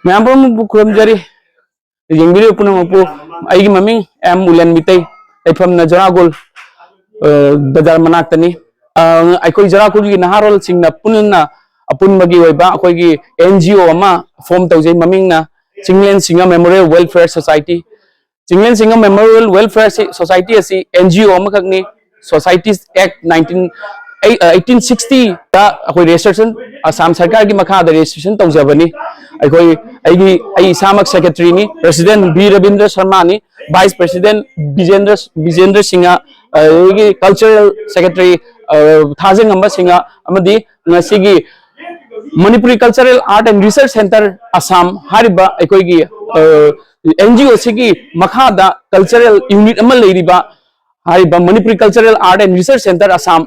Ma'am Khurram जरी येंबिरे पुनमपु आइगी ममिंग M woollen मितै एफम न जरागोल बाजार मनाक्तनी अखोई जरागोल की नहारोल सिंगना पुनना अपुनबगी ओइबा अखोई एनजीओ अमा फॉर्म तौजै ममिंग ना Chinglen Singha memorial welfare society Chinglen Singha memorial welfare society असी एनजीओ अमखकनी सोसाइटीज एक्ट 1860 दा अखोई रजिस्ट्रेशन असम सरकार की मखा दा रजिस्ट्रेशन तौजबनी अखोई आई सामक सेक्रेटरी नि प्रेसिडेंट बी रविंद्र शर्मा नि vice president Vijendra Singh cultural secretary Thajeng Amba Singh अमदी ngasi Manipuri Cultural Art and Research Center Assam hariba akoigi NGO sigi makhada cultural unit ama leiriba hariba Manipuri Cultural Art and Research Center Assam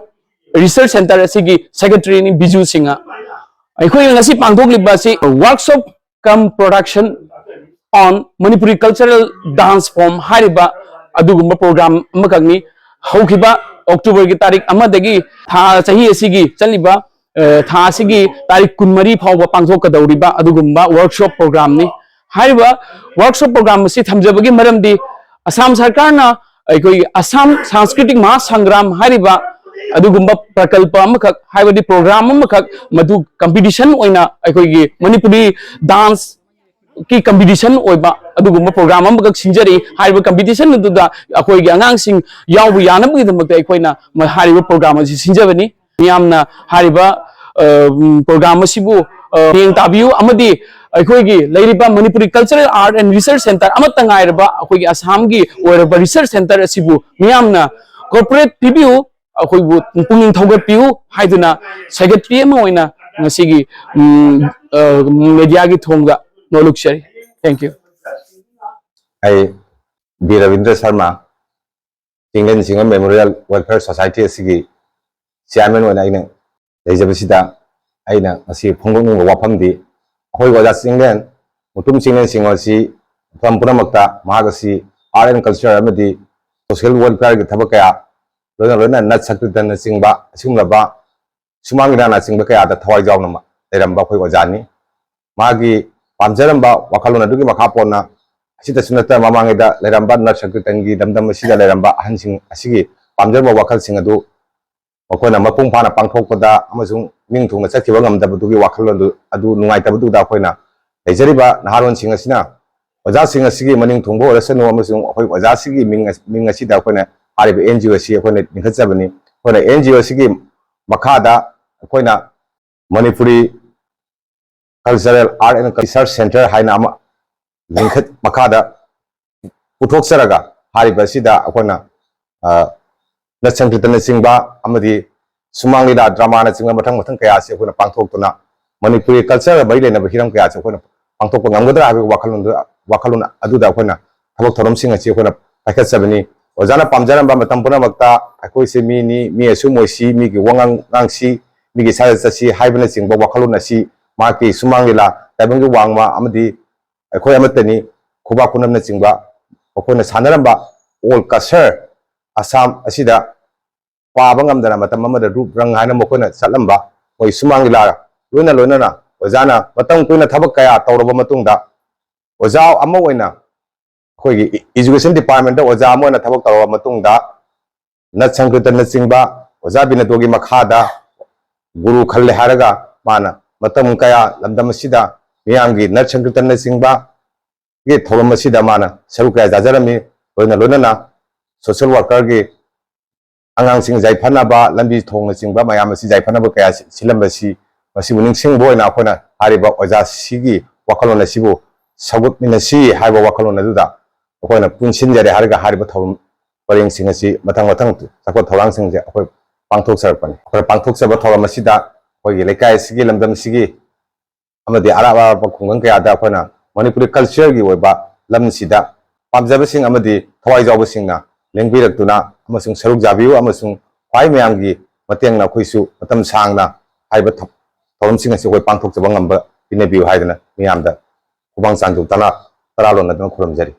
Research Center sigi secretary ni Biju Singha akoi ngasi pangthokliba si workshop cum production on Manipuri cultural dance form hariba adugumba program amakagni haukiba October ki tarik amadagi tha chahi asigi chaliba था सिगी तारीख कुनमरी फाव पांथोक कदौरिबा अदुगुम्बा workshop programme नि हाइबा workshop programme से थमजबगी मरमदी असम सरकार ना अखोई असम सांस्कृतिक महासंग्राम हाइबा अदुगुम्बा प्रकल्प अमखक हाइबदी प्रोग्राम अमखक मधु कंपटीशन ओइना अखोई मणिपुरी डांस की कंपटीशन ओइबा अदुगुम्बा प्रोग्राम अमखक सिंजरी हाइबा कंपटीशन दुदा अखोई आंगांग सिंग यावु यानबगी दमक अखोइना हाइबा प्रोग्राम से सिंजबनी मियामना हारिबा प्रोग्राम सिबु येंग ताबियु अमदी अखोइगी लेरिबा Manipuri cultural art and research centre अमतंगाइरबा अखोइगी असम की ओरबा रिसर्च सेंटर सिबु मियामना कॉर्पोरेट पिबियु अखोइबु पुंगिंग थौगपियु हाइदुना सेक्रेटरी अमा ओइना ngasiगी मीडिया की थोंगा नोलुक्सरी thank you I B Ravindra Sharma Chinglen Singha memorial welfare society सिगी चेयरमैन होना इने लेजबसिदा आइना असि फोंगोंग वाफमदी अखोई वजा चिंगलेन मुतुम चिंगलेन सिंगोसी फम पुनमक्ता महागसी आर्ट एंड कल्चर अमदी सोशल वेलफेयर की थबक कया लोना लोना नट सक्तन चिंगबा सिंगलबा सुमांगिना चिंगबा कया दा थवाई जावनमा लेरंबा अखोई वजानी मागी पामजरंबा वखालोना दुगी मखापोना असिदा सुनता ममांगेदा लेरंबा नट सक्तन की दमदम सिदा लेरंबा अहनसिंग असिगी पामजरबा वखाल सिंगदु अखोना मपुंग फाना पांथोकपदा अमसुंग निंगथुंग चखिबा ngamdabdugi wakhalondu adu nungaitabduda akoina leijariba naharon singasina oja singasigi maning thungbo orasanu amasung akoi oja sigi mingasi da akoina ariba NGO si akoina ningkhatjabani akoina NGO sigi makhada akoina Manipuri Cultural Art and Research Center haina ama ningkhat makhada puthokcharaga hariba sida akoina नचंकृतन सिंबा अमदी Sumanglila drama न सिंगा मथंग मथंग कया से अखोना पांथोक्तुना Manipuri culture बै लेना Hiram कया से अखोना पांथोक ngamgadra हाबे वाखलुन अदुदा अखोना थबक थरम सिंग से अखोना पाखत्सबनी ओजाना पामजरम मतम पुनमक्ता अखोइ से मी असु मोइसी मी की वंगांग गांगसी मी की साजसी हाइबना सिंगबा वाखलुन असि माकी सुमांगलीला ताइबंग वांगमा अमदी अखोइ अमतनी खुबा खुनम न सिंगबा अखोना सानरंबा ऑल कल्चर असम असिदा पाबंगमदना मतम अमदा रूप रंग हाना मखोना चलंबा ओइ सुमांगिला लोना लोना ओजाना मतम कोइना थबक कया तौरबा मतुंगदा ओजा अमा ओइना खोइगी एजुकेशन डिपार्टमेंट दा ओजा अमा ओइना थबक तौरबा मतुंगदा नत संकृतन चिंगबा ओजा बिनतोगी मखादा गुरु खल्ले हारगा माना मतम कया लमदम सिदा मियांगी नत संकृतन चिंगबा गे थौरम सिदा माना सरुक कया जाजरमी लोना लोना सोशल वर्कर की अंगांग सिंग जायफानाबा लंबी थोंग सिंगबा मयाम सि जायफानाबा कया सिलंबसी मसिबु निंगसिंग बोयना अखोना हारिबा ओजा सिगी वाखलोना सिबु सगुतमिनसी हाइबा वाखलोना दुदा अखोना पुनसिनजरे हारिगा हारिबा थौम परेंग सिंग असि मथंग मथंग सको थौरांग सिंग जे अखोय पांथोक सरपनी अखोय पांथोक सब थौरम मसिदा अखोयगी लेकाय सिगी लमदम सिगी अमदि आराबा खुंगंग कया दा अखोना मणिपुरी कल्चर की ओइबा लमसिदा पामजबसिंग अमदि थवाई जावबसिंगना लेंबिरक्तुना अमसुंग सरुक जाबियु अमसुंग ख्वाई मयांगी मतेंगना अखोइसु मतम सांगना हाइबा थौरमसिंग असि अखोय पांथोक जबा ngamba पिनेबियु हाइदना मियामदा खुबांग चांजु तला तरालोना दन खुरमजरी।